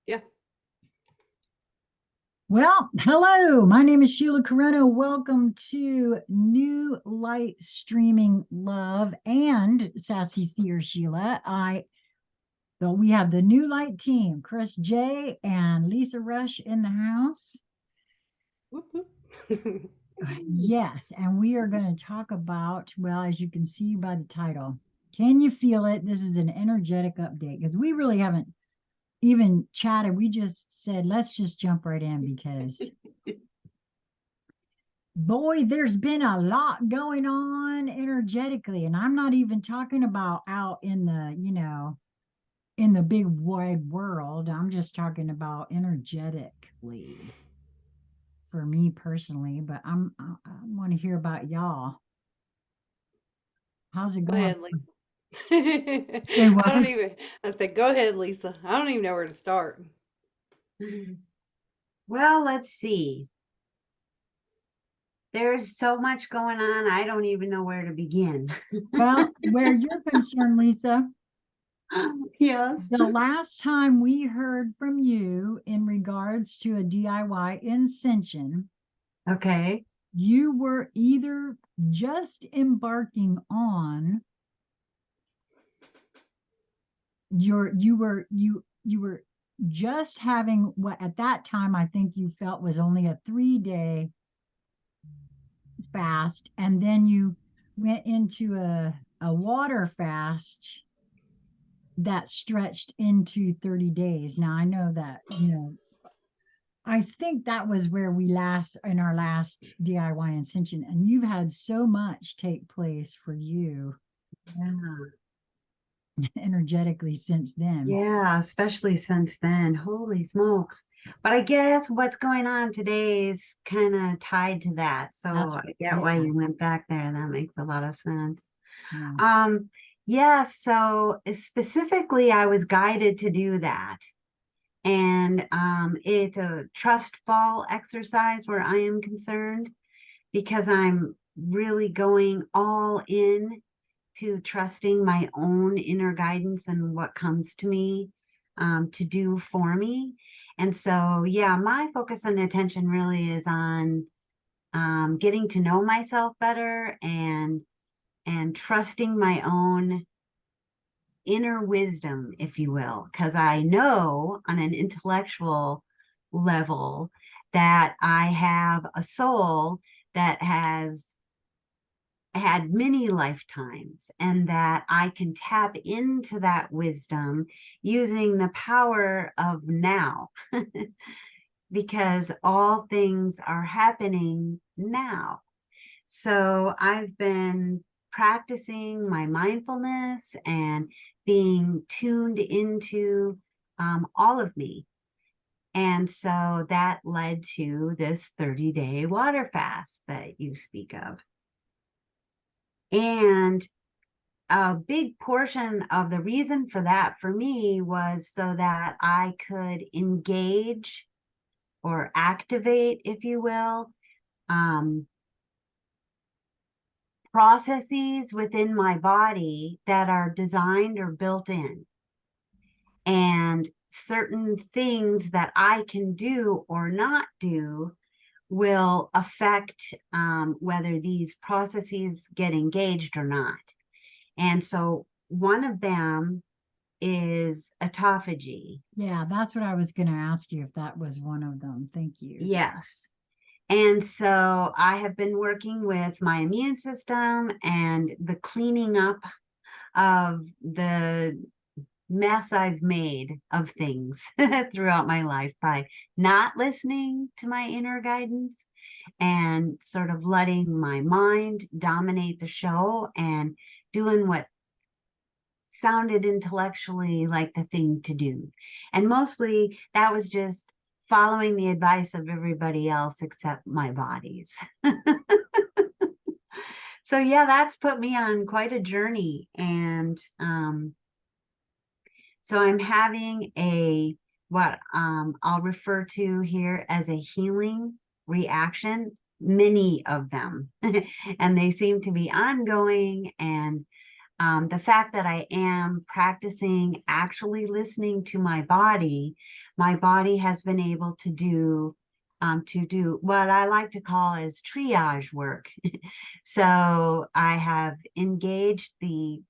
Yeah. Well, hello. My name is Sheila Corona. Welcome to New Light Streaming Love and Sassy Seer Sheila. We have the New Light team, Chris J and Lisa Rush in the house. Yes, and we are going to talk about, well, as you can see by the title, can you feel it? This is an energetic update because we really haven't even chatted. We just said, let's just jump right in because boy, there's been a lot going on energetically. And I'm not even talking about out in in the big wide world. I'm just talking about energetically for me personally. But I want to hear about y'all. How's it Go going? ahead, Lisa. Say I what? don't even, I said, go ahead, Lisa. I don't even know where to start. Well, let's see. There's so much going on. I don't even know where to begin. Well, where you're concerned, Lisa, Yes. the last time we heard from you in regards to a DIY INcension, Okay. you were either just embarking on you were just having what at that time I think you felt was only a 3-day fast, and then you went into a water fast that stretched into 30 days. Now I know that, I think that was where we last in our last DIY ascension, and you've had so much take place for you Yeah. energetically since then. Yeah, especially since then. Holy smokes. But I guess what's going on today is kind of tied to that. So That's I get yeah, why you went back there. That makes a lot of sense. yeah. Um, yeah, so specifically I was guided to do that. And it's a trust fall exercise where I am concerned because I'm really going all in to trusting my own inner guidance and what comes to me to do for me. And so, yeah, my focus and attention really is on getting to know myself better and trusting my own inner wisdom, if you will, because I know on an intellectual level that I have a soul that has had many lifetimes and that I can tap into that wisdom using the power of now because all things are happening now. So I've been practicing my mindfulness and being tuned into all of me. And so that led to this 30-day water fast that you speak of. And a big portion of the reason for that for me was so that I could engage or activate, if you will, um, processes within my body that are designed or built in, and certain things that I can do or not do will affect whether these processes get engaged or not. And so one of them is autophagy. Yeah, that's what I was going to ask you if that was one of them. Thank you. Yes. And so I have been working with my immune system and the cleaning up of the mess I've made of things throughout my life by not listening to my inner guidance and sort of letting my mind dominate the show and doing what sounded intellectually like the thing to do. And mostly that was just following the advice of everybody else except my body's. So yeah, that's put me on quite a journey. And so I'm having what I'll refer to here as a healing reaction, many of them. And they seem to be ongoing. And the fact that I am practicing actually listening to my body has been able to do what I like to call as triage work. So I have engaged the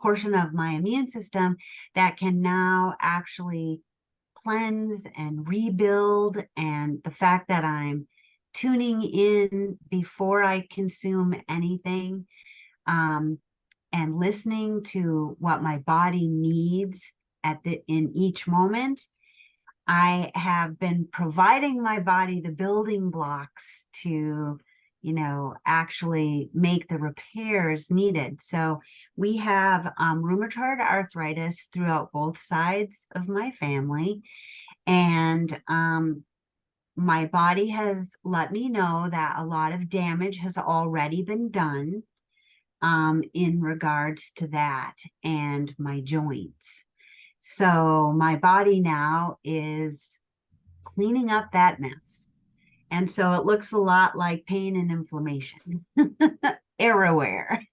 portion of my immune system that can now actually cleanse and rebuild. And the fact that I'm tuning in before I consume anything, and listening to what my body needs in each moment, I have been providing my body the building blocks to, actually make the repairs needed. So we have rheumatoid arthritis throughout both sides of my family. And my body has let me know that a lot of damage has already been done in regards to that and my joints. So my body now is cleaning up that mess. And so it looks a lot like pain and inflammation everywhere,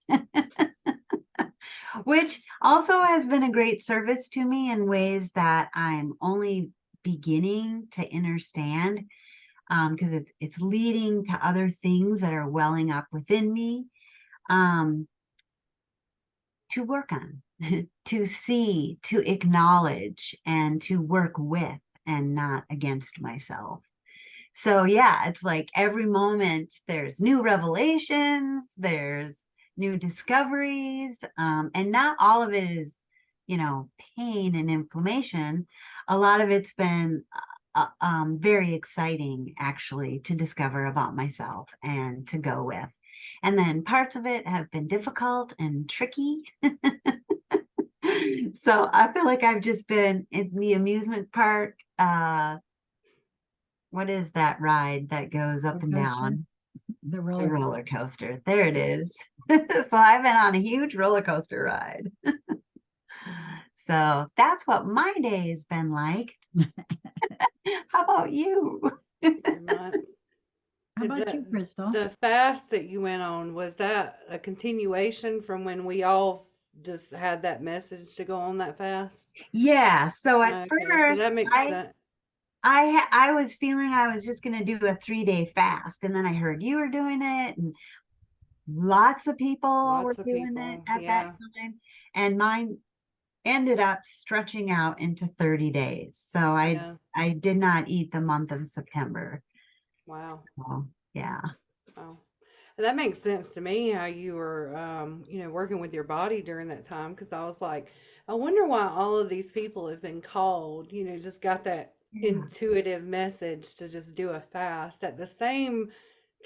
which also has been a great service to me in ways that I'm only beginning to understand, because it's leading to other things that are welling up within me, to work on, to see, to acknowledge, and to work with and not against myself. So yeah, it's like every moment there's new revelations, there's new discoveries, and not all of it is, pain and inflammation. A lot of it's been very exciting, actually, to discover about myself and to go with. And then parts of it have been difficult and tricky. So I feel like I've just been in the amusement park. What is that ride that goes up and down? The The roller. roller coaster. There it is. So I've been on a huge roller coaster ride. So that's what my day has been like. How about you? Pretty much. How about The, you, Crystal? the fast that you went on, was that a continuation from when we all just had that message to go on that fast? Yeah. So at Okay, so first, that makes sense. I was feeling I was just going to do a 3-day fast, and then I heard you were doing it, and lots of people were Lots of doing it people, at that yeah, time, and mine ended up stretching out into 30 days. So yeah. I did not eat the month of September. Wow. So yeah. Wow. That makes sense to me how you were, working with your body during that time. Because I was like, I wonder why all of these people have been called, just got that Yeah. intuitive message to just do a fast at the same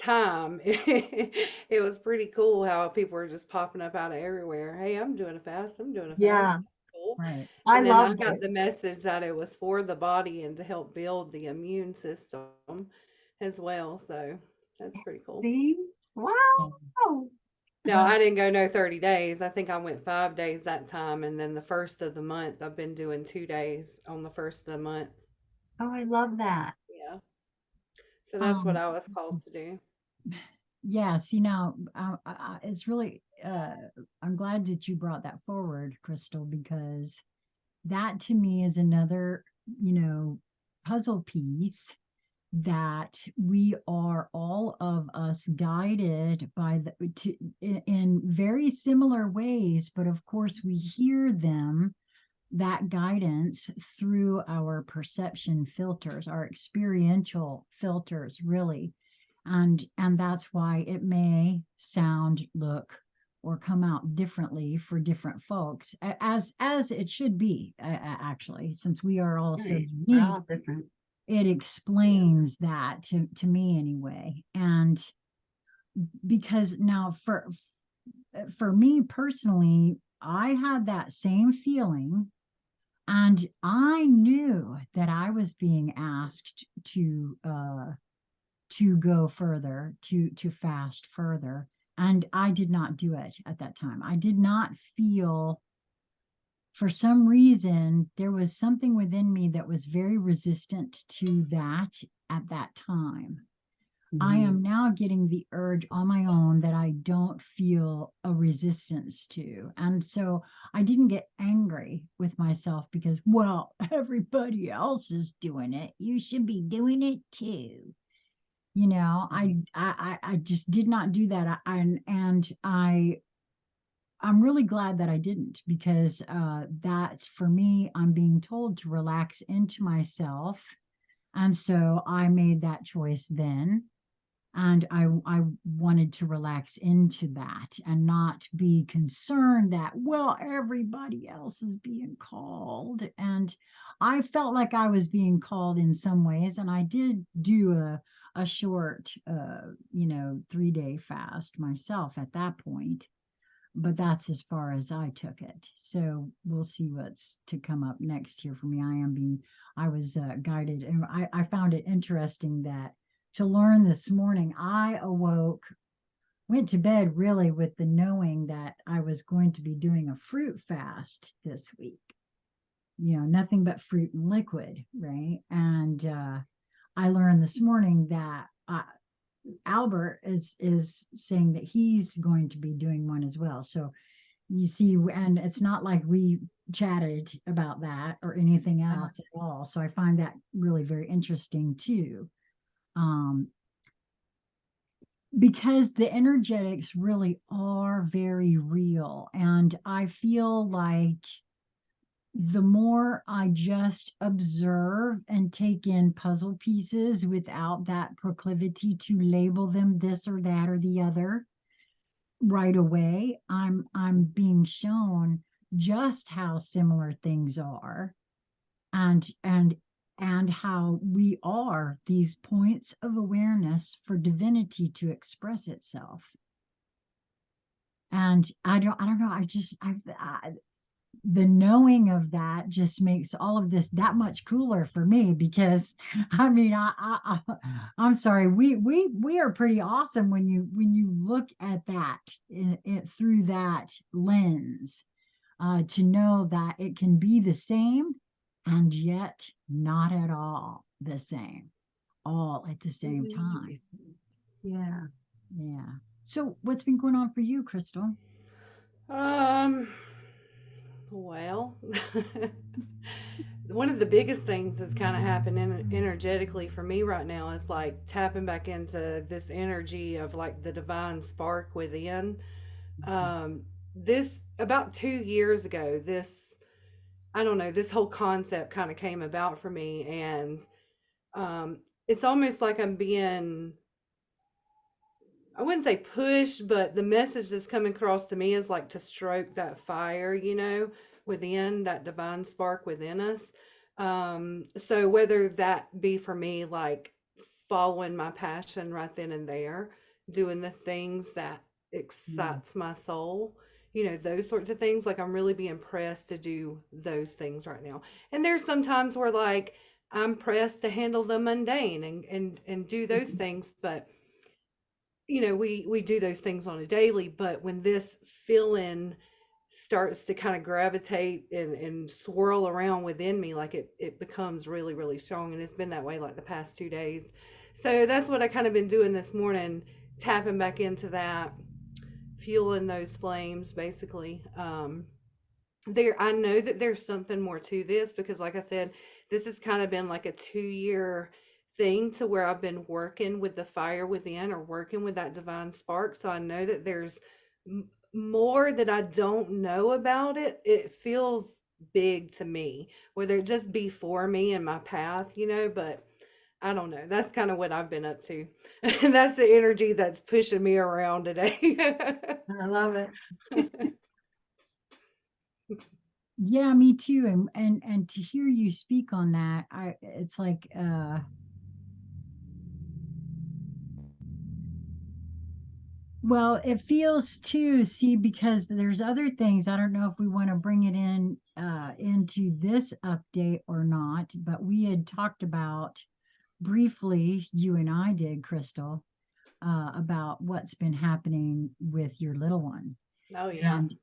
time. It was pretty cool how people were just popping up out of everywhere. Hey, I'm doing a fast. I'm doing a fast. Yeah. Cool. Right. I And then I loved got it. the message that it was for the body and to help build the immune system as well. So that's pretty cool. See? Yeah. Wow. No, I didn't go no 30 days. I think I went 5 days that time. And then the first of the month, I've been doing 2 days on the first of the month. Oh, I love that. Yeah. So that's what Um, I was called to do. yeah, see now, it's really, I'm glad that you brought that forward, Crystal, because that to me is another, puzzle piece that we are all of us guided by in very similar ways, but of course we hear them, that guidance, through our perception filters, our experiential filters, really. And that's why it may sound, look, or come out differently for different folks, as it should be, actually, since we are all so Right. We're unique. all different. It explains that to me anyway. And because now for me personally, I had that same feeling, and I knew that I was being asked to go further, to fast further, and I did not do it at that time. I did not feel, for some reason, there was something within me that was very resistant to that at that time. I Mhm. am now getting the urge on my own that I don't feel a resistance to. And so I didn't get angry with myself because, well, everybody else is doing it. You should be doing it too. I just did not do that. I'm really glad that I didn't, because that's for me. I'm being told to relax into myself. And so I made that choice then. And I wanted to relax into that and not be concerned that, well, everybody else is being called. And I felt like I was being called in some ways. And I did do a short, 3-day fast myself at that point, but that's as far as I took it. So we'll see what's to come up next here for me. I was guided, and I found it interesting that to learn this morning, I awoke, went to bed really with the knowing that I was going to be doing a fruit fast this week. Nothing but fruit and liquid, right? And I learned this morning that Albert is saying that he's going to be doing one as well. So you see, and it's not like we chatted about that or anything else at all. So I find that really very interesting too. Um, because the energetics really are very real. And I feel like the more I just observe and take in puzzle pieces without that proclivity to label them this or that or the other right away, I'm being shown just how similar things are, and how we are these points of awareness for divinity to express itself. And I don't know, the knowing of that just makes all of this that much cooler for me, because I mean, I'm sorry, we are pretty awesome when you look at that through that lens, to know that it can be the same and yet not at all the same, all at the same time. Yeah. Yeah. So what's been going on for you, Crystal? Um, well, one of the biggest things that's kind of happening energetically for me right now is like tapping back into this energy of like the divine spark within. Um, this about 2 years ago, I don't know, this whole concept kind of came about for me, and um, it's almost like I'm being, I wouldn't say push, but the message that's coming across to me is like to stroke that fire, within that divine spark within us. So whether that be for me, like following my passion right then and there, doing the things that Yeah. excites my soul, those sorts of things. Like I'm really being pressed to do those things right now. And there's some times where like I'm pressed to handle the mundane and do those things, but we do those things on a daily, but when this feeling starts to kind of gravitate and swirl around within me, like it becomes really, really strong. And it's been that way like the past 2 days. So that's what I kind of been doing this morning, tapping back into that, fueling those flames basically. I know that there's something more to this because, like I said, this has kind of been like a 2 year thing to where I've been working with the fire within or working with that divine spark. So I know that there's more that I don't know about it. It feels big to me, whether it just be for me and my path, but I don't know. That's kind of what I've been up to. And that's the energy that's pushing me around today. I love it. Yeah, me too. And to hear you speak on that, it's like well, it feels too, see, because there's other things. I don't know if we want to bring it in into this update or not, but we had talked about briefly, you and I did, Crystal, about what's been happening with your little one. Oh, yeah. And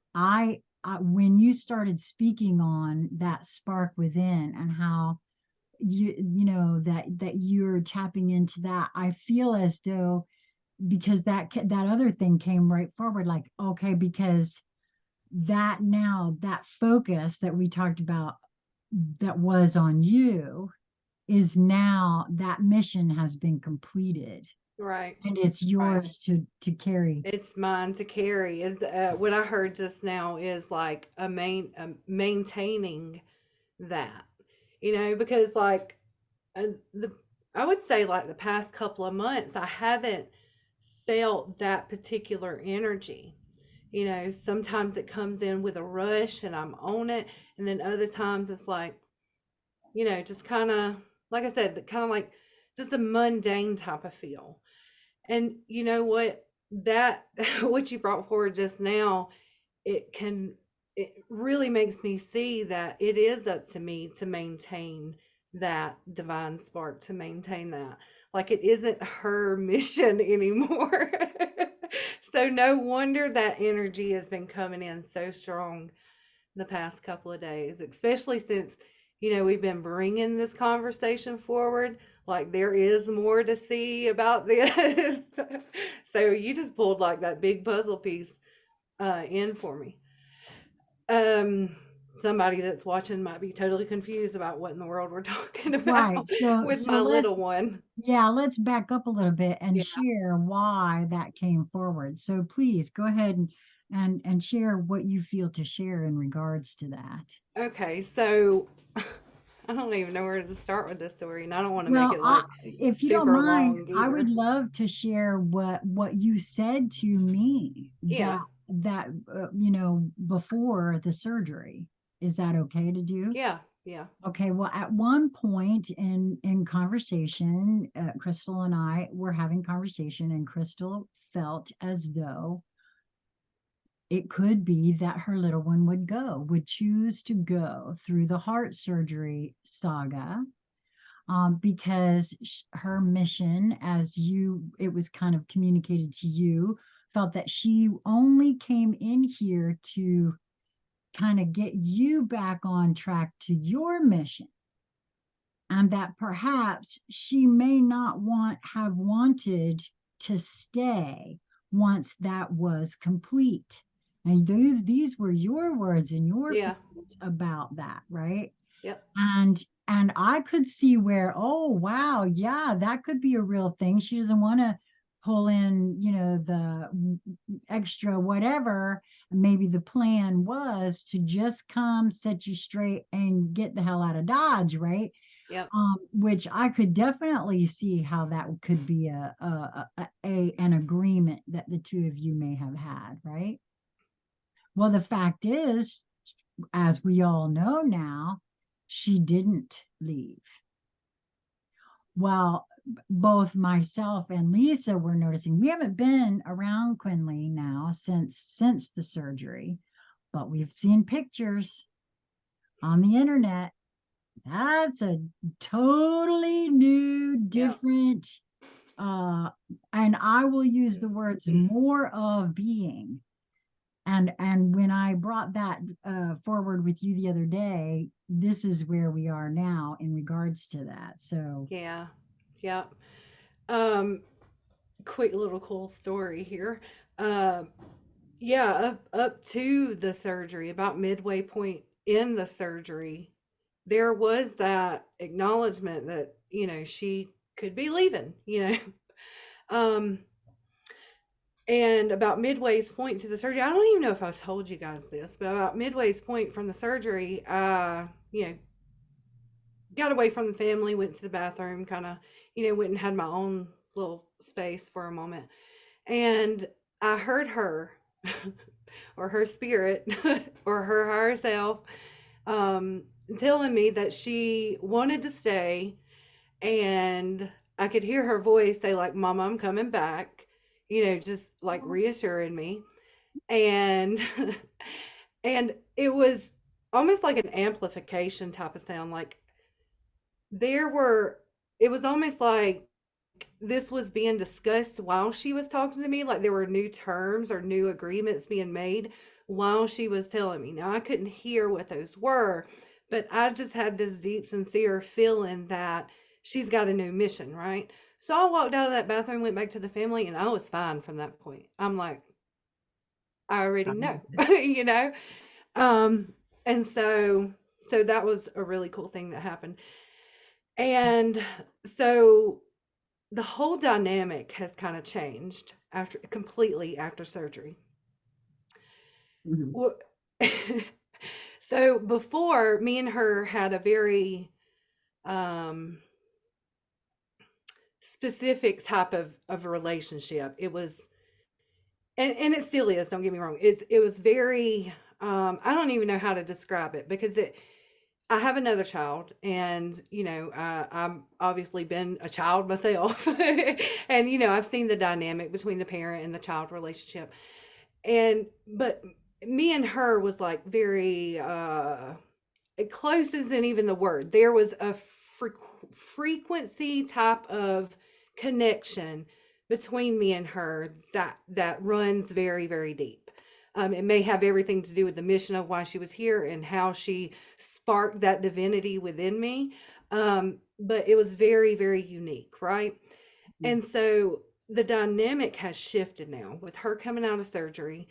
when you started speaking on that spark within and how you know, that you're tapping into that. I feel as though, because that other thing came right forward, like, okay, because that now, that focus that we talked about that was on you, is now that mission has been completed, Right. and it's Right. yours to carry. It's mine to carry. Is what I heard just now is like maintaining that, because like the I would say like the past couple of months I haven't felt that particular energy. Sometimes it comes in with a rush and I'm on it, and then other times it's like, just kind of, like I said, kind of like just a mundane type of feel. And you know what? That, what you brought forward just now, it can, it really makes me see that it is up to me to maintain that divine spark, to maintain that. Like it isn't her mission anymore. So no wonder that energy has been coming in so strong the past couple of days, especially since, we've been bringing this conversation forward. Like there is more to see about this. So you just pulled like that big puzzle piece in for me. Um, Somebody that's watching might be totally confused about what in the world we're talking Right. about So with my little one. yeah, let's back up a little bit and Yeah. share why that came forward. So please go ahead and share what you feel to share in regards to that. Okay, so I don't even know where to start with this story, and I don't want to make Well, it like if you don't super mind, long I would either. love to share what you said to me Yeah. that you know, before the surgery. Is that okay to do? Yeah. Yeah. Okay, well, at one point in conversation, Crystal and I were having conversation, and Crystal felt as though it could be that her little one would choose to go through the heart surgery saga, because her mission, as it was kind of communicated to you, felt that she only came in here to kind of get you back on track to your mission, and that perhaps she may not have wanted to stay once that was complete. And these were your words and your Yeah. feelings about that, right? Yep. And I could see where, oh wow, yeah, that could be a real thing. She doesn't want to pull in, you know, the extra whatever. Maybe the plan was to just come set you straight and get the hell out of Dodge, right? Yep. Which I could definitely see how that could be an agreement that the two of you may have had, right? Well, the fact is, as we all know now, she didn't leave. Well, both myself and Lisa were noticing we haven't been around Quinley now since the surgery, but we've seen pictures on the internet. That's a totally new, Yep. different, uh, and I will use the words more of being. And when I brought that forward with you the other day, this is where we are now in regards to that. So Yeah. Yep. Um, Quick little cool story here. Uh, yeah, up to the surgery, about midway point in the surgery, there was that acknowledgement that, she could be leaving, Um, and about midway's point to the surgery, I don't even know if I've told you guys this, but about midway's point from the surgery, got away from the family, went to the bathroom, kind of, went and had my own little space for a moment. And I heard her, or her spirit, or her higher self, um, telling me that she wanted to stay, and I could hear her voice say like, "Mama, I'm coming back," just like reassuring me. And and it was almost like an amplification type of sound. Like there were, it was almost like this was being discussed while she was talking to me. Like there were new terms or new agreements being made while she was telling me. Now I couldn't hear what those were, But I just had this deep, sincere feeling that she's got a new mission, right? So I walked out of that bathroom, went back to the family, and I was fine from that point. I'm like, I already know, you know? Um, and so that was a really cool thing that happened. And so the whole dynamic has kind of changed after completely after surgery. Mhm. Wh- So before, me and her had a very um, specific type of relationship. It was, and it still is. Don't get me wrong. It was very. I don't even know how to describe it because it. I have another child, and I'm obviously been a child myself, and I've seen the dynamic between the parent and the child relationship, and but me and her was like very close isn't even the word. There was a frequency type of connection between me and her that runs very, very deep. It may have everything to do with the mission of why she was here and how she sparked that divinity within me. But it was very, very unique, right? And so the dynamic has shifted now with her coming out of surgery.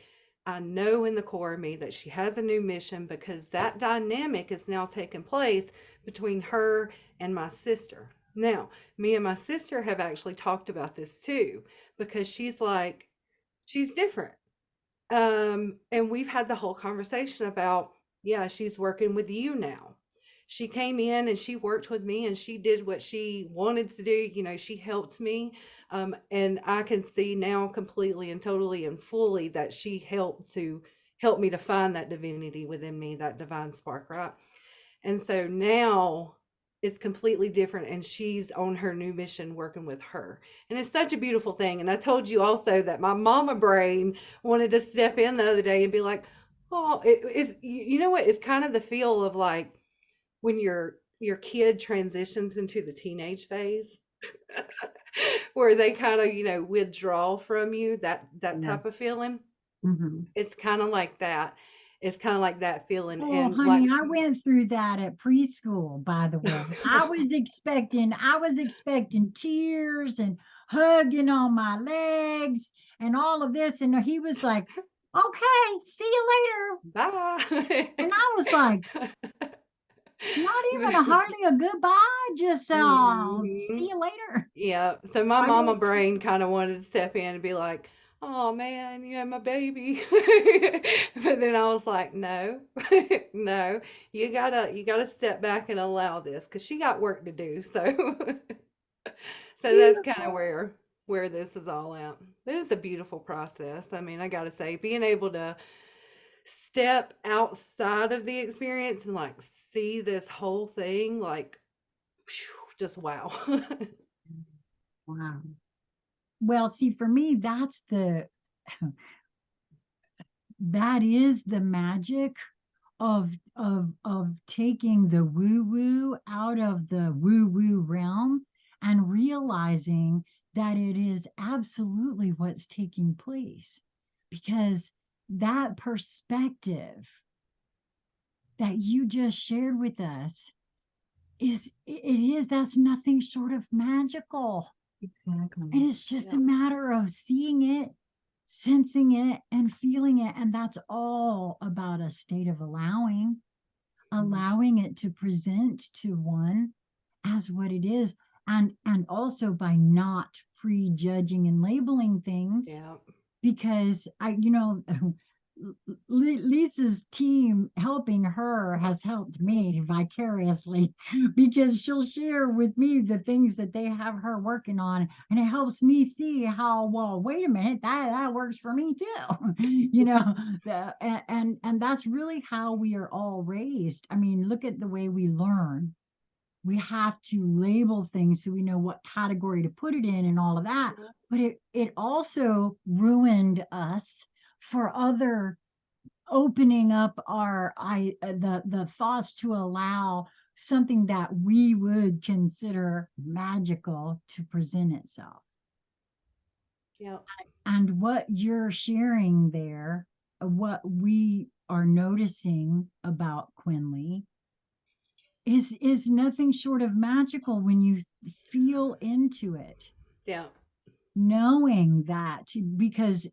I know in the core of me that she has a new mission because that dynamic is now taking place between her and my sister. Now, me and my sister have actually talked about this too because she's like, she's different. And we've had the whole conversation about, yeah, she's working with you now. She came in and she worked with me and she did what she wanted to do. She helped me. And I can see now completely and totally and fully that she help me to find that divinity within me, that divine spark, right? And so now it's completely different and she's on her new mission working with her. And it's such a beautiful thing. And I told you also that my mama brain wanted to step in the other day and be like, oh, it is, you know what? It's kind of the feel of like when your kid transitions into the teenage phase where they kind of, withdraw from you, that Yeah. type of feeling. Mhm. It's kind of like that. It's kind of like that feeling. Oh, And like, honey, I went through that at preschool, by the way. I was expecting tears and hugging on my legs and all of this. And he was like, okay, see you later. bye. And I was like, not even hardly a goodbye, just see Mhm. you later. Yeah. So my I mama don't brain kind of wanted to step in and be like, "Oh man, my baby." But then I was like, "No, no, you gotta step back and allow this because she got work to do." So, so that's kind of beautiful. where this is all at. This is a beautiful process. I mean, I gotta say, being able to step outside of the experience and like see this whole thing, like, phew, just wow. Wow. Well, see, for me, that is the magic of taking the woo woo out of the woo woo realm and realizing that it is absolutely what's taking place, because that perspective that you just shared with us that's nothing short of magical. And Exactly. it's just a Yeah. matter of seeing it, sensing it, and feeling it. And that's all about a state of Mhm. allowing it to present to one as what it is. And also by not prejudging and labeling things, Yeah. because Lisa's team helping her has helped me vicariously because she'll share with me the things that they have her working on, and it helps me see how, well, wait a minute, that works for me too. And that's really how we are all raised. I mean, look at the way we learn. We have to label things so we know what category to put it in and all of that. Yeah. But it also ruined us for other, opening up the thoughts to allow something that we would consider magical to present itself. Yeah. And what you're sharing there, what we are noticing about Quinley, is nothing short of magical when you feel into it, Yeah. knowing that, because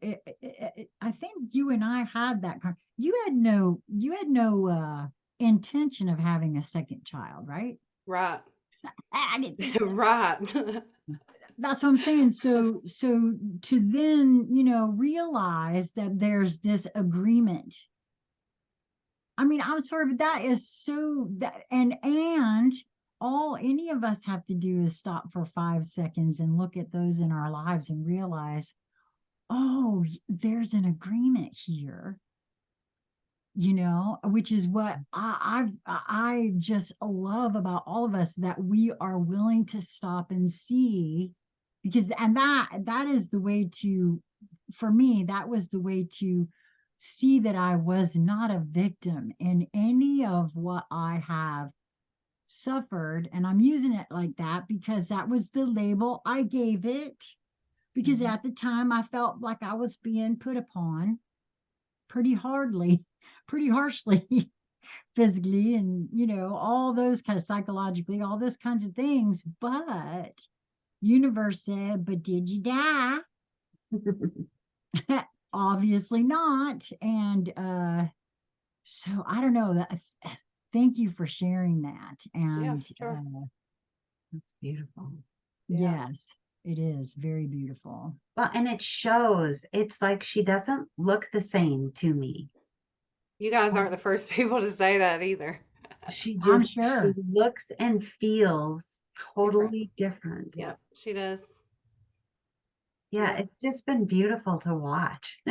I think you and I had that you had no intention of having a second child, right? Right. I didn't think so. Right. That's what I'm saying. So to then, realize that there's this agreement. I mean, I'm sorry, but that is so that and all any of us have to do is stop for 5 seconds and look at those in our lives and realize, oh, there's an agreement here, which is what I just love about all of us, that we are willing to stop and see, because and that is the way to, for me, that was the way to see that I was not a victim in any of what I have suffered. And I'm using it like that because that was the label I gave it, because at the time I felt like I was being put upon pretty hardly, pretty harshly, physically, and all those kind of psychologically, all those kinds of things. But universe said, but did you die? Obviously not. And so I don't know that. Thank you for sharing that. Yeah, And for sure. That's beautiful. Yeah. yes, it is very beautiful. Well, and it shows. It's like she doesn't look the same to me. You guys aren't the first people to say that either. She I'm just sure. looks and feels Different. totally different. Yep, she does. Yeah, Yeah. it's just been beautiful to watch.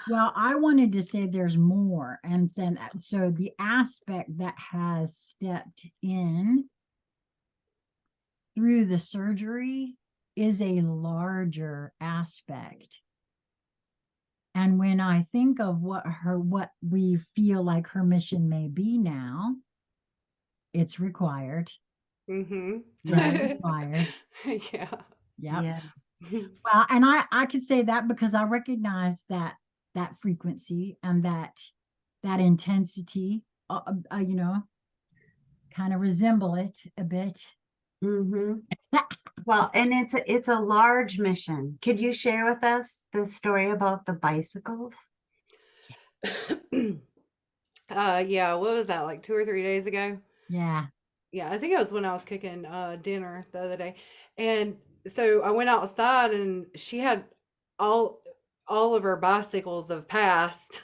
Well, I wanted to say there's more. And so the aspect that has stepped in through the surgery is a larger aspect. And when I think of what we feel like her mission may be now, it's required. Mm-hmm. Yeah, required. Yeah. Yep. Yeah. Well, and I could say that because I recognize that frequency and that intensity, kind of resemble it a bit. Mm-hmm. Well, and it's a large mission. Could you share with us the story about the bicycles? Yeah, what was that, like 2 or 3 days ago? Yeah. Yeah, I think it was when I was cooking dinner the other day. And so I went outside and she had all all of her bicycles of past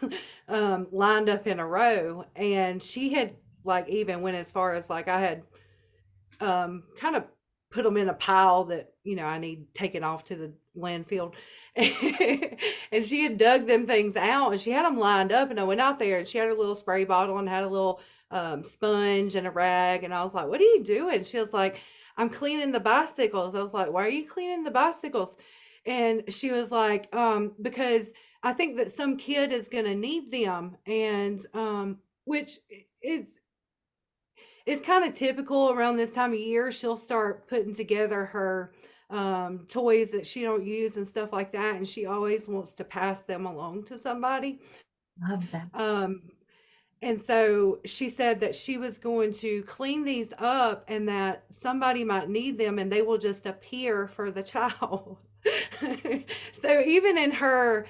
lined up in a row, and she had like even went as far as like I had kind of put them in a pile that I need taken off to the landfill. And she had dug them things out and she had them lined up, and I went out there and she had her little spray bottle and had a little sponge and a rag, and I was like, what are you doing? She was like, I'm cleaning the bicycles. I was like, why are you cleaning the bicycles? And she was like, because I think that some kid is going to need them. And which is it's kind of typical around this time of year. She'll start putting together her toys that she don't use and stuff like that, and she always wants to pass them along to somebody. Love that. Um, and so she said that she was going to clean these up and that somebody might need them and they will just appear for the child. So even in her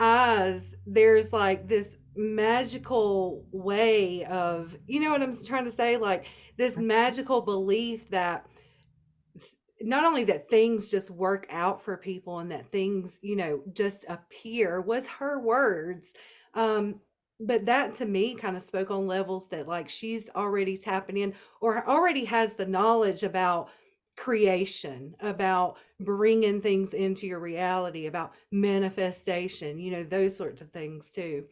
eyes, there's like this magical way of, you know what I'm trying to say? Like this magical belief that not only that things just work out for people and that things, just appear was her words. Um, but that to me kind of spoke on levels that like she's already tapping in or already has the knowledge about creation, about bringing things into your reality, about manifestation, those sorts of things too.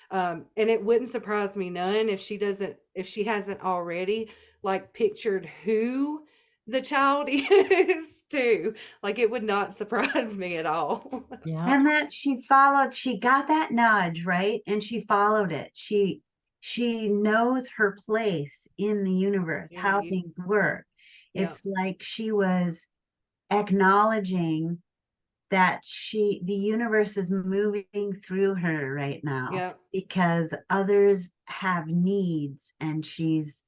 And it wouldn't surprise me none if she hasn't already like pictured who the child is too. Like it would not surprise me at all. Yeah. And that she got that nudge, right? And she followed it. She knows her place in the universe, Yeah, how things work. yeah, It's like she was acknowledging that the universe is moving through her right now yeah, because others have needs, and she's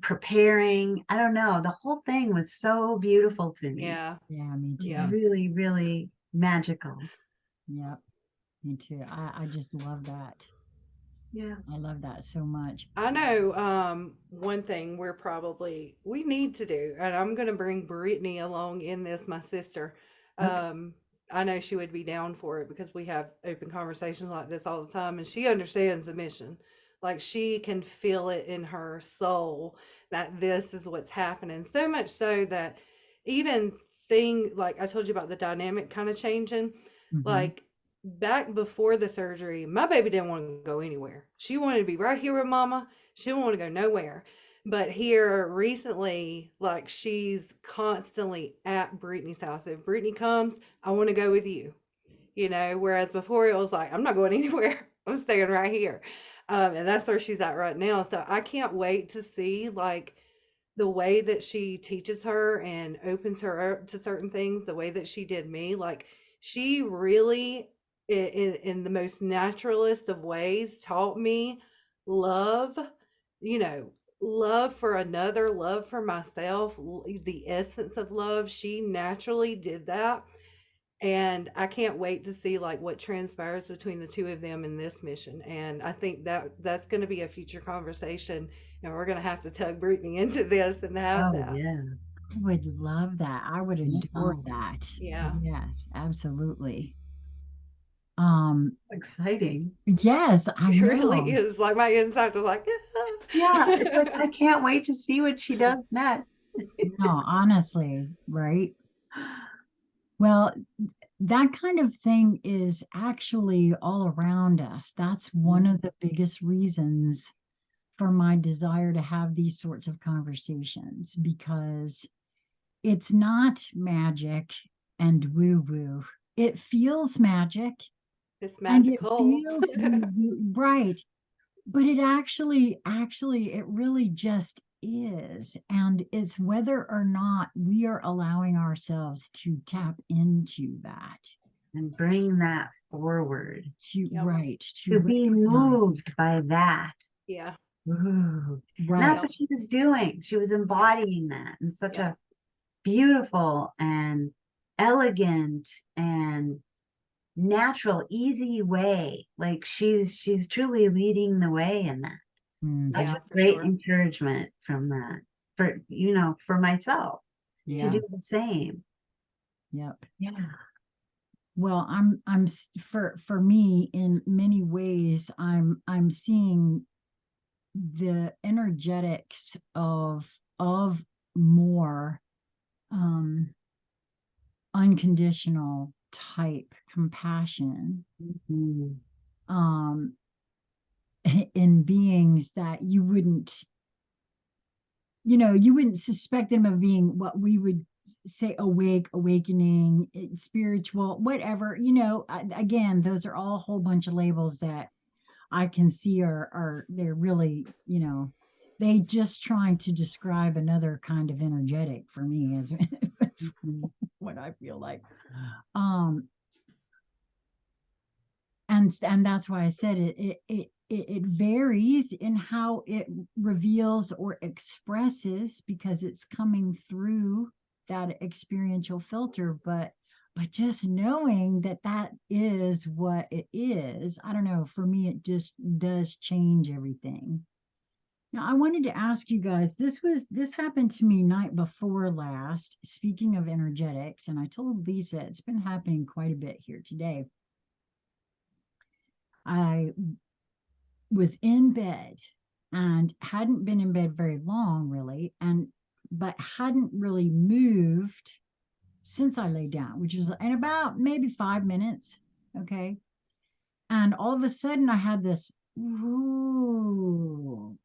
preparing. I don't know. The whole thing was so beautiful to me. Yeah. Yeah, me too. Yeah. Really, really magical. Yep, me too. I just love that. Yeah. I love that so much. I know one thing we need to do, and I'm gonna bring Brittany along in this, my sister. Okay. Um, I know she would be down for it because we have open conversations like this all the time, and she understands the mission. Like she can feel it in her soul that this is what's happening. So much so that even like I told you about the dynamic kind of changing, Hmm. like back before the surgery, my baby didn't want to go anywhere. She wanted to be right here with mama. She didn't want to go nowhere. But here recently, like she's constantly at Brittany's house. If Brittany comes, I want to go with you. Whereas before it was like, I'm not going anywhere. I'm staying right here. And that's where she's at right now. So I can't wait to see like the way that she teaches her and opens her up to certain things, the way that she did me. Like she really, in the most naturalist of ways, taught me love, you know, love for another, love for myself, the essence of love. She naturally did that. And I can't wait to see like what transpires between the two of them in this mission. And I think that that's going to be a future conversation, and we're going to have to tug Brittany into this and have Oh, that. yeah. I would love that. I would adore Oh, that. Yeah. Yes, absolutely. Um, exciting. yes, I It really know. is. Like my insides are like, Yeah, it's like I can't wait to see what she does next. No, honestly, right? Well, that kind of thing is actually all around us. That's one of the biggest reasons for my desire to have these sorts of conversations, because it's not magic and woo woo. It feels magic it's and it magical. feels woo woo, right? But it actually, it really just is. And it's whether or not we are allowing ourselves to tap into that, And bring that forward. to, Yep. right, To to be recognize, moved by that. Yeah. Ooh. And that's right. Yep. what she was doing. She was embodying that in such Yep. a beautiful and elegant and natural, easy way. Like she's truly leading the way in that. Such Mhm. Yeah, a for great sure. encouragement from that. For myself to Yeah, do the same. yep. Yeah. Well, for me, in many ways, I'm seeing the energetics of more um unconditional type compassion, Mhm. um in beings that you wouldn't suspect them of being what we would say awake, awakening, spiritual, whatever. Again, those are all a whole bunch of labels that I can see are they're really, they just trying to describe another kind of energetic for me, as that's Mhm. what I feel like. Um, and that's why I said it varies in how it reveals or expresses, because it's coming through that experiential filter. But just knowing that that is what it is, I don't know, for me it just does change everything. Now I wanted to ask you guys, this happened to me night before last, speaking of energetics, and I told Lisa it's been happening quite a bit here today. I was in bed and hadn't been in bed very long, really, and but hadn't really moved since I lay down, which was in about maybe 5 minutes. Okay. And all of a sudden I had this, ooh,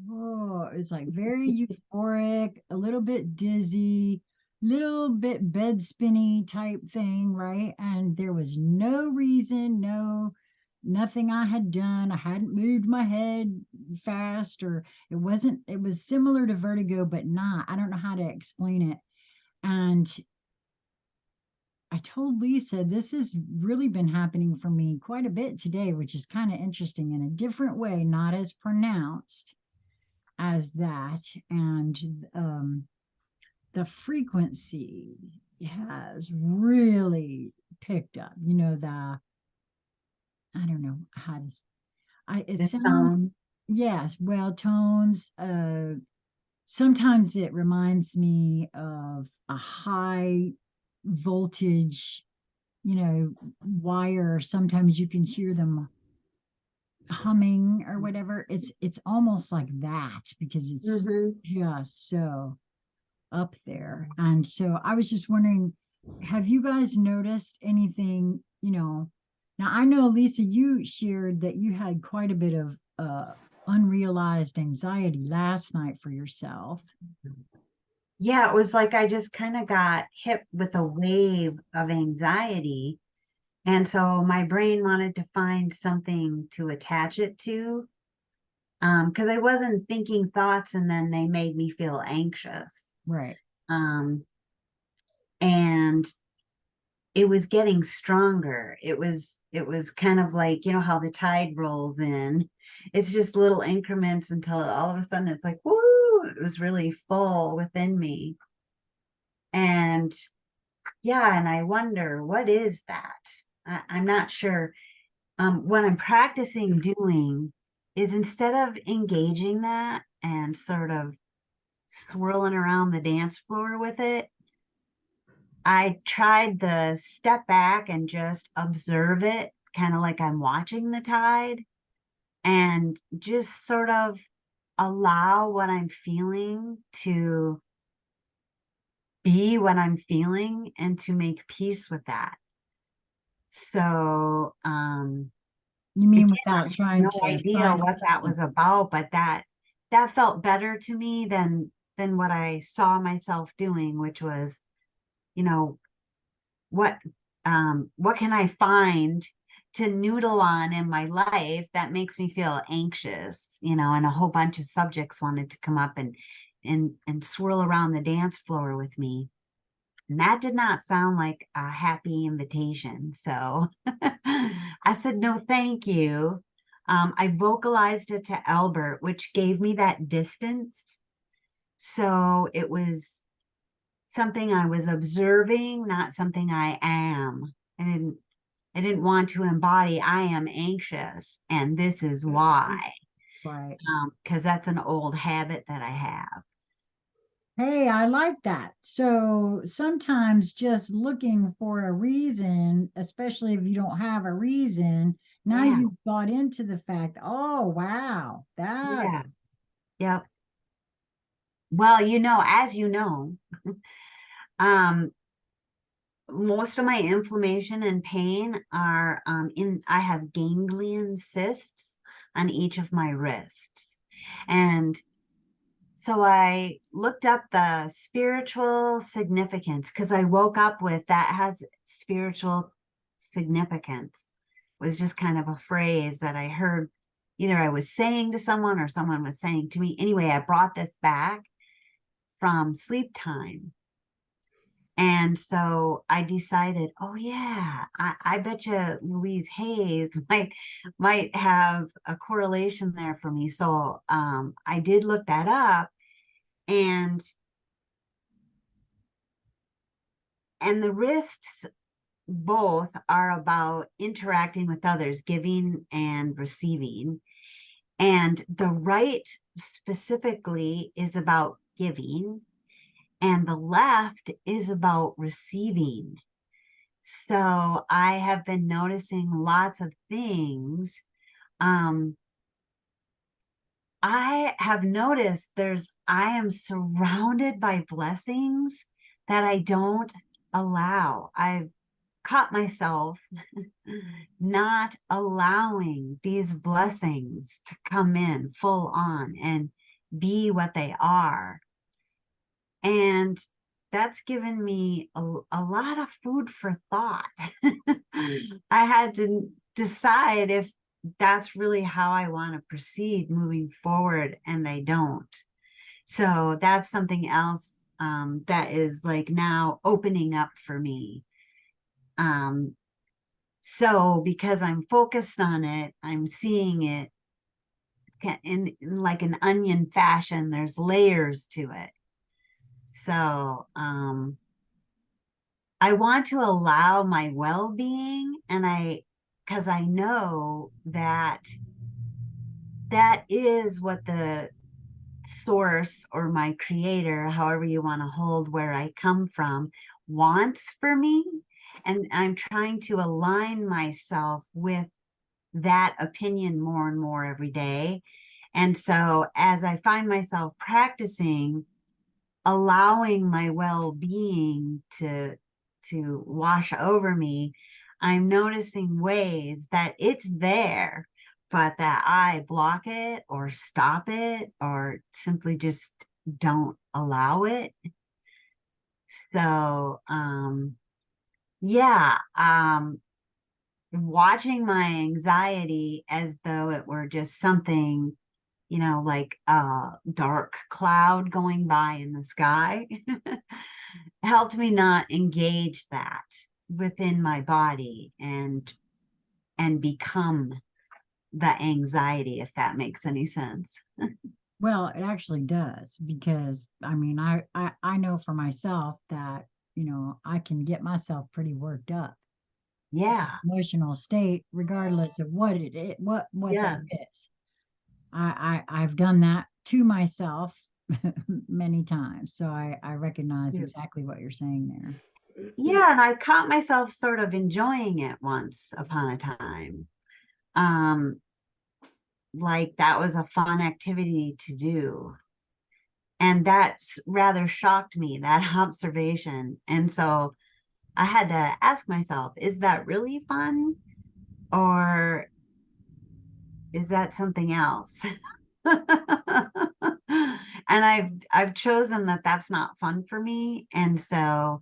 oh, it's like very euphoric, a little bit dizzy, little bit bed spinny type thing, right? And there was no reason, nothing I had done. I hadn't moved my head fast, or it was similar to vertigo, but not. I don't know how to explain it. And I told Lisa this has really been happening for me quite a bit today, which is kind of interesting, in a different way, not as pronounced. as that, and the frequency has really picked up. You know, I don't know how to it The sounds, tone. yes, well, tones, sometimes it reminds me of a high voltage, wire. Sometimes you can hear them humming or whatever. It's almost like that because it's Mm-hmm. just so up there. And so I was just wondering, have you guys noticed anything, now I know Lisa, you shared that you had quite a bit of unrealized anxiety last night for yourself. Yeah, it was like I just kind of got hit with a wave of anxiety. And so my brain wanted to find something to attach it to. Because I wasn't thinking thoughts and then they made me feel anxious. Right. Um, and it was getting stronger. It was kind of like, you know, how the tide rolls in. It's just little increments until all of a sudden it's like, woo, it was really full within me. And yeah, and I wonder, what is that? I'm not sure. What I'm practicing doing is instead of engaging that and sort of swirling around the dance floor with it, I tried the step back and just observe it, kind of like I'm watching the tide, and just sort of allow what I'm feeling to be what I'm feeling and to make peace with that. So, You mean again, without I have trying no to idea find what that was about, but that felt better to me than what I saw myself doing, which was, you know, what what can I find to noodle on in my life that makes me feel anxious, and a whole bunch of subjects wanted to come up and swirl around the dance floor with me. And that did not sound like a happy invitation. So I said, no, thank you. I vocalized it to Albert, which gave me that distance. So it was something I was observing, not something I am. I didn't want to embody, I am anxious, and this is why. right. Because that's an old habit that I have. Hey, I like that. So sometimes just looking for a reason, especially if you don't have a reason, now Yeah, you've got into the fact, oh, wow, yeah, that's yep. Well, as you know, um, most of my inflammation and pain are I have ganglion cysts on each of my wrists. And so I looked up the spiritual significance because I woke up with that has spiritual significance. It was just kind of a phrase that I heard, either I was saying to someone or someone was saying to me. Anyway, I brought this back from sleep time. And so I decided, oh yeah, I bet you Louise Hayes might have a correlation there for me. So I did look that up, and the wrists both are about interacting with others, giving and receiving. And the right specifically is about giving, and the left is about receiving. So I have been noticing lots of things. Um, I have noticed I am surrounded by blessings that I don't allow. I've caught myself not allowing these blessings to come in full on and be what they are. And that's given me a lot of food for thought. I had to decide if that's really how I want to proceed moving forward, and I don't. So that's something else that is like now opening up for me. Um, so because I'm focused on it, I'm seeing it in like an onion fashion. There's layers to it. So I want to allow my well-being, and because I know that that is what the source or my creator, however you want to hold where I come from, wants for me. And I'm trying to align myself with that opinion more and more every day. And so as I find myself practicing allowing my well-being to wash over me, I'm noticing ways that it's there, but that I block it or stop it or simply just don't allow it. So yeah, watching my anxiety as though it were just something, like a dark cloud going by in the sky, helped me not engage that within my body and become the anxiety, if that makes any sense. Well, it actually does, because I mean, I know for myself that, I can get myself pretty worked up, Yeah. emotional state, regardless of what what that Yes. is. I've done that to myself many times. So I recognize Yeah. exactly what you're saying there. Yeah, and I caught myself sort of enjoying it once upon a time. Um, like that was a fun activity to do. And that rather shocked me, that observation. And so I had to ask myself, is that really fun? Or is that something else? And I've chosen that that's not fun for me. And so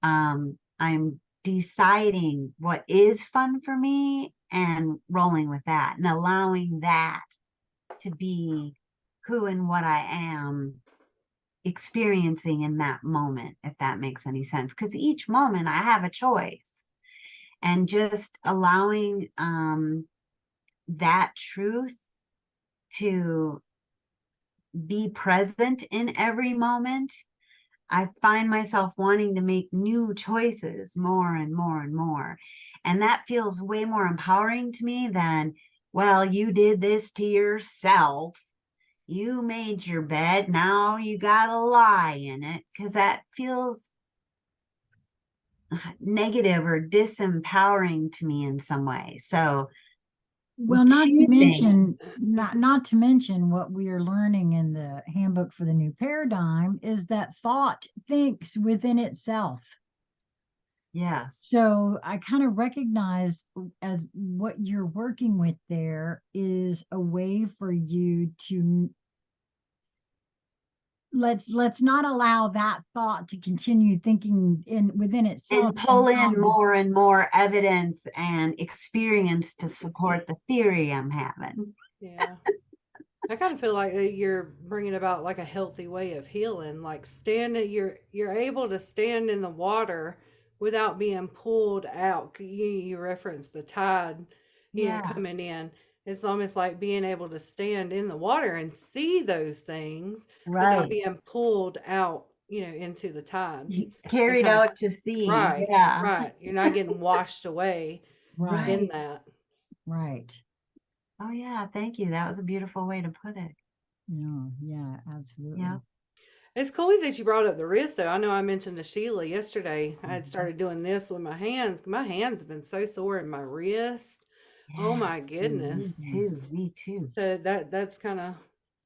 I'm deciding what is fun for me and rolling with that and allowing that to be who and what I am experiencing in that moment, if that makes any sense. Because each moment I have a choice, and just allowing that truth to be present in every moment, I find myself wanting to make new choices more and more and more. And that feels way more empowering to me than, well, you did this to yourself. You made your bed. Now you got to lie in it, because that feels negative or disempowering to me in some way. So Well, choosing, not to mention what we are learning in the handbook for the new paradigm is that thought thinks within itself. yes, So I kind of recognize as what you're working with there is a way for you to let's not allow that thought to continue thinking in within itself and pull in and more and more evidence and experience to support the theory I'm having. Yeah. I kind of feel like that you're bringing about like a healthy way of healing, like standing. You're able to stand in the water without being pulled out. You referenced the tide, Yeah, coming in. It's almost like being able to stand in the water and see those things, but not right. being pulled out, into the tide and Carried kind of out to sea. right, Yeah, right. You're not getting washed away right, in right. that. right. Oh, yeah. Thank you. That was a beautiful way to put it. No, yeah, Yeah. absolutely. It's cool that you brought up the wrist, though. I know I mentioned to Sheila yesterday. I had started doing this with my hands. My hands have been so sore in my wrist. Oh Yeah. my Me goodness. Mm. too. Me too. So that's kind of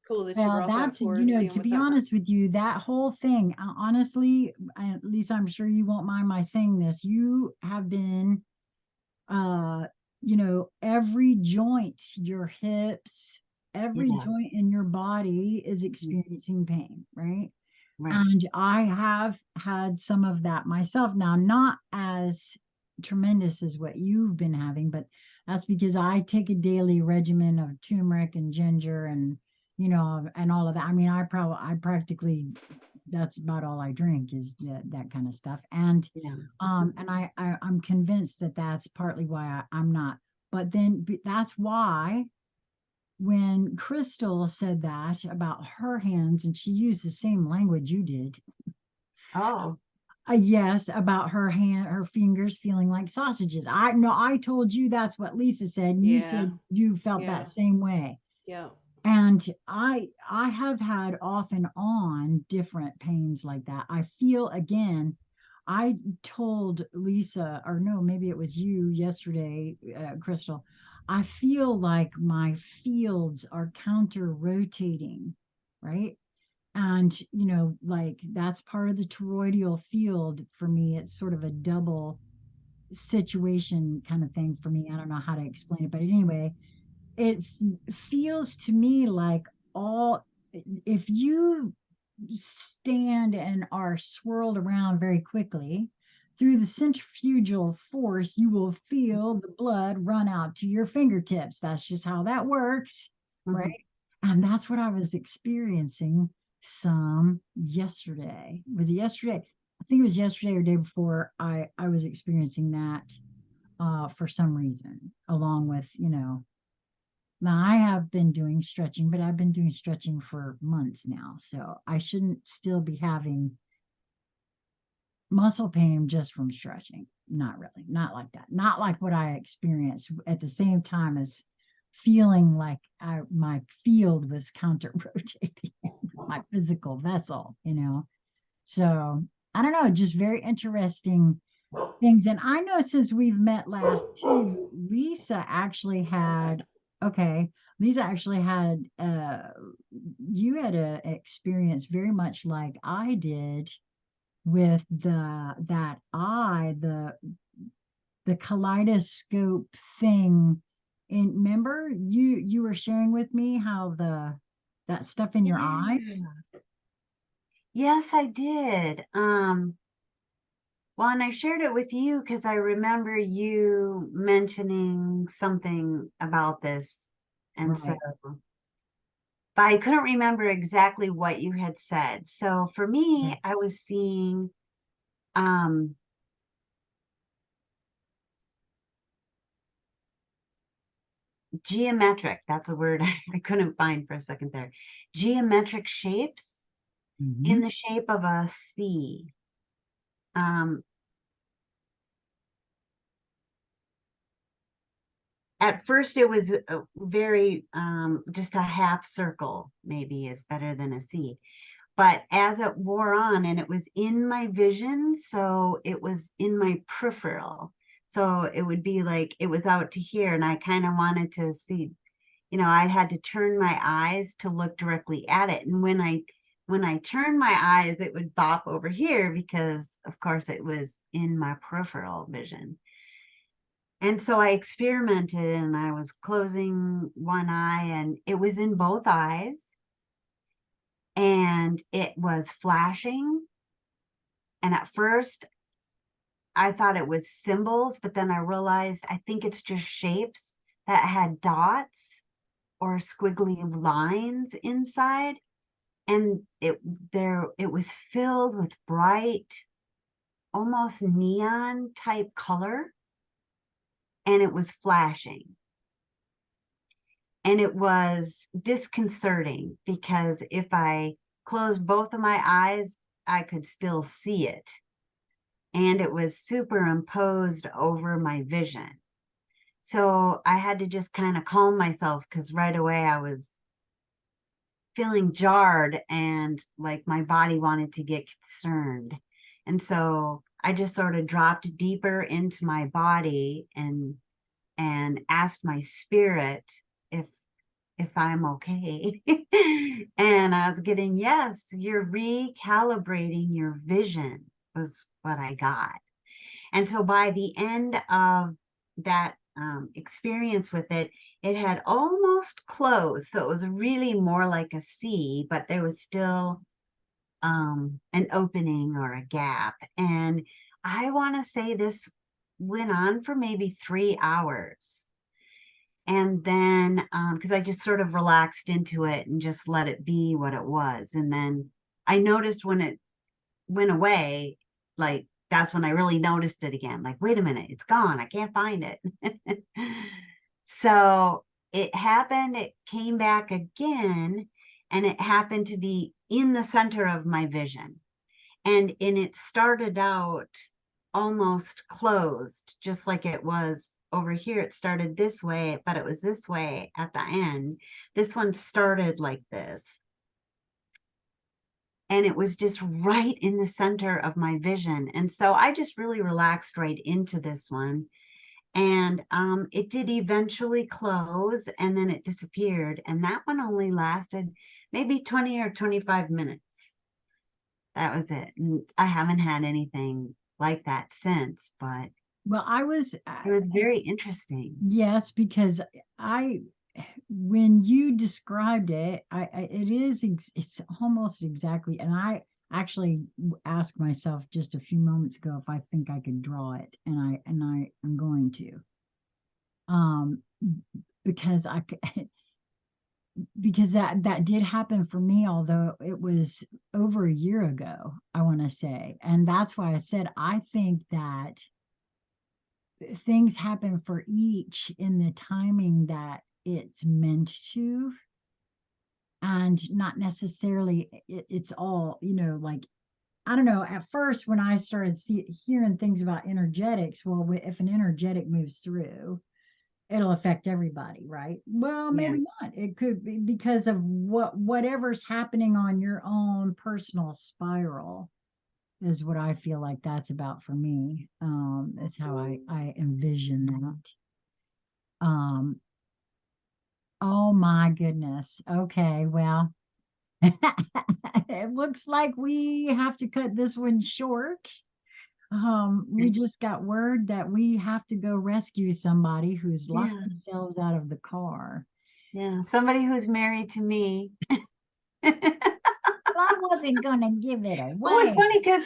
cool that you Well, brought that that's, forward, seeing to what be that. honest with you, that whole thing, honestly, at least I'm sure you won't mind my saying this, you have been, uh, every joint, your hips, every Yeah. joint in your body is experiencing pain, right? Right. And I have had some of that myself. Now, not as tremendous as what you've been having, but that's because I take a daily regimen of turmeric and ginger and, and all of that. I mean, I practically, that's about all I drink is that kind of stuff. And, Yeah. I'm convinced that that's partly why I'm not, but then that's why when Crystal said that about her hands, and she used the same language you did. Oh. Yes, about her fingers feeling like sausages. I know I told you that's what Lisa said, and you Yeah. said you felt Yeah. that same way. Yeah. And I have had off and on different pains like that. I feel again, I told Lisa, or no, maybe it was you yesterday, Crystal. I feel like my fields are counter rotating, right? And, like that's part of the toroidal field for me. It's sort of a double situation kind of thing for me. I don't know how to explain it, but anyway, it feels to me like all, if you stand and are swirled around very quickly through the centrifugal force, you will feel the blood run out to your fingertips. That's just how that works, right? Mhm. And that's what I was experiencing some yesterday. Was it yesterday? I think it was yesterday or day before. I was experiencing that for some reason, along with, now I have been doing stretching, but I've been doing stretching for months now. So I shouldn't still be having muscle pain just from stretching. Not really. Not like that. Not like what I experienced at the same time as feeling like my field was counter rotating my physical vessel. So I don't know, just very interesting things. And I know since we've met last too, okay, Lisa actually had you had a experience very much like I did with the kaleidoscope thing. And remember you were sharing with me how that stuff in your eyes. Yeah. Yes, I did. Well, and I shared it with you because I remember you mentioning something about this. And so, Right. but I couldn't remember exactly what you had said. So for me, I was seeing um geometric, that's a word I couldn't find for a second there. Geometric shapes in Mm-hmm. the shape of a C. Um, at first it was a very just a half circle, maybe is better than a C. But as it wore on and it was in my vision, so it was in my peripheral. So it would be like it was out to here, and I kind of wanted to see, I had to turn my eyes to look directly at it. And when I turned my eyes, it would bop over here because of course it was in my peripheral vision. And so I experimented and I was closing one eye and it was in both eyes and it was flashing. And at first I thought it was symbols, but then I realized I think it's just shapes that had dots or squiggly lines inside. And it was filled with bright, almost neon type color, and it was flashing. And it was disconcerting because if I closed both of my eyes, I could still see it. And it was superimposed over my vision. So I had to just kind of calm myself because right away I was feeling jarred and like my body wanted to get concerned. And so I just sort of dropped deeper into my body and asked my spirit if if I'm okay. And I was getting, yes, you're recalibrating your vision was what I got. And so by the end of that experience with it, it had almost closed. So it was really more like a C, but there was still an opening or a gap. And I want to say this went on for maybe 3 hours. And then, because I just sort of relaxed into it and just let it be what it was. And then I noticed when it went away, like that's when I really noticed it again. Like, wait a minute, it's gone. I can't find it. So it happened, it came back again, and it happened to be in the center of my vision. And it started out almost closed, just like it was over here. It started this way, but it was this way at the end. This one started like this. And it was just right in the center of my vision. And so I just really relaxed right into this one. And it did eventually close, and then it disappeared. And that one only lasted maybe 20 or 25 minutes. That was it. And I haven't had anything like that since, but Well, it was very interesting. yes, because when you described it, it's almost exactly, and I actually asked myself just a few moments ago if I think I could draw it, and I am going to, because because that did happen for me, although it was over a year ago, I want to say, and that's why I said I think that things happen for each in the timing that it's meant to, and not necessarily it's all, like, I don't know. At first, when I started hearing things about energetics, well, if an energetic moves through, it'll affect everybody, right? Well, Yeah. maybe not. It could be because of whatever's happening on your own personal spiral is what I feel like that's about for me. That's how I envision that. Oh my goodness. Okay, well, it looks like we have to cut this one short. We just got word that we have to go rescue somebody who's locked Yeah. themselves out of the car. Yeah. Somebody who's married to me. Well, I wasn't gonna give it Well, it's away. funny because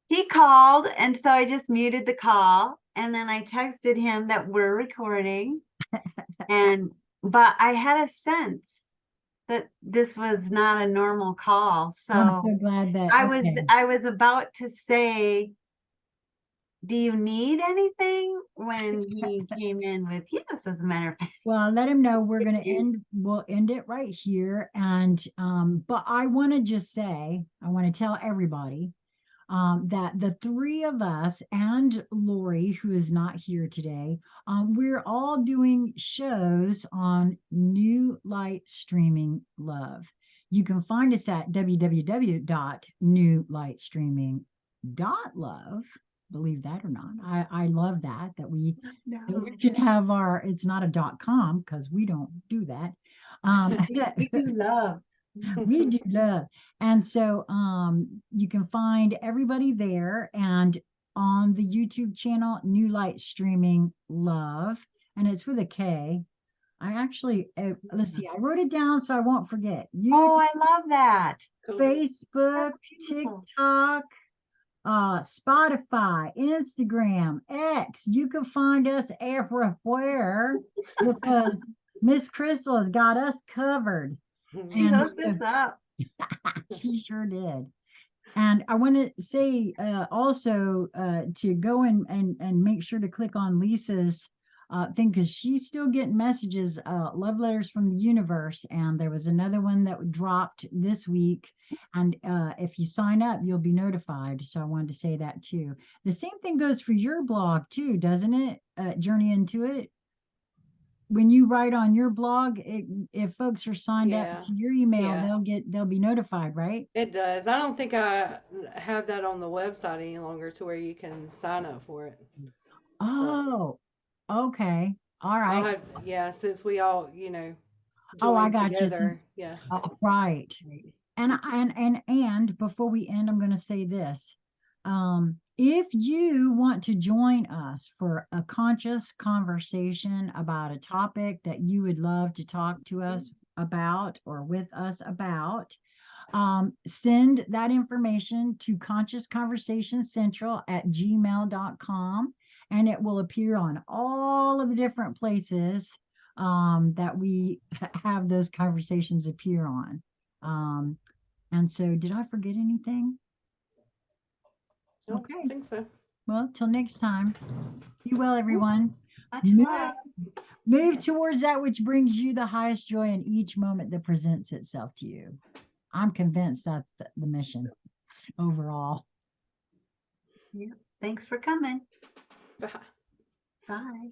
he called, and so I just muted the call, and then I texted him that we're recording. But I had a sense that this was not a normal call. I'm So so glad that I okay. was about to say, do you need anything? When he came in with, yes, as a matter of fact. Well, let him know we'll end it right here. And but I want to just say, I want to tell everybody that the three of us and Lori, who is not here today, we're all doing shows on New Light Streaming Love. You can find us at www.newlightstreaming.love. Believe that or not, I love that we can have it's not a .com because we don't do that. We do love. We do love. And so you can find everybody there, and on the YouTube channel, New Light Streaming Love, and it's with a K. I actually, let's see, I wrote it down so I won't forget. Oh, I love that. Cool. Facebook, Beautiful. TikTok, Spotify, Instagram, X. You can find us everywhere because Miss Crystal has got us covered. She And hooked us up. she sure did. And I want to say also to go and make sure to click on Lisa's thing, because she's still getting messages, love letters from the universe. And there was another one that dropped this week. And if you sign up, you'll be notified. So I wanted to say that too. The same thing goes for your blog too, doesn't it? Journey into it. When you write on your blog, if folks are signed up Yeah. to your email, Yeah. they'll be notified, right? It does. I don't think I have that on the website any longer to where you can sign up for it. But Oh, okay. All I'll right. have, yeah, since we all, Oh, I joined got you. together. Yeah. Oh, Right. And before we end, I'm going to say this. If you want to join us for a conscious conversation about a topic that you would love to talk to us about or with us about, send that information to Conscious Conversation Central at gmail.com, and it will appear on all of the different places that we have those conversations appear on. And so, did I forget anything? I don't Okay. think so. Well, till next time. Be well, everyone. Much Move, love. move towards that which brings you the highest joy in each moment that presents itself to you. I'm convinced that's the mission overall. Yeah. Thanks for coming. Bye. Bye.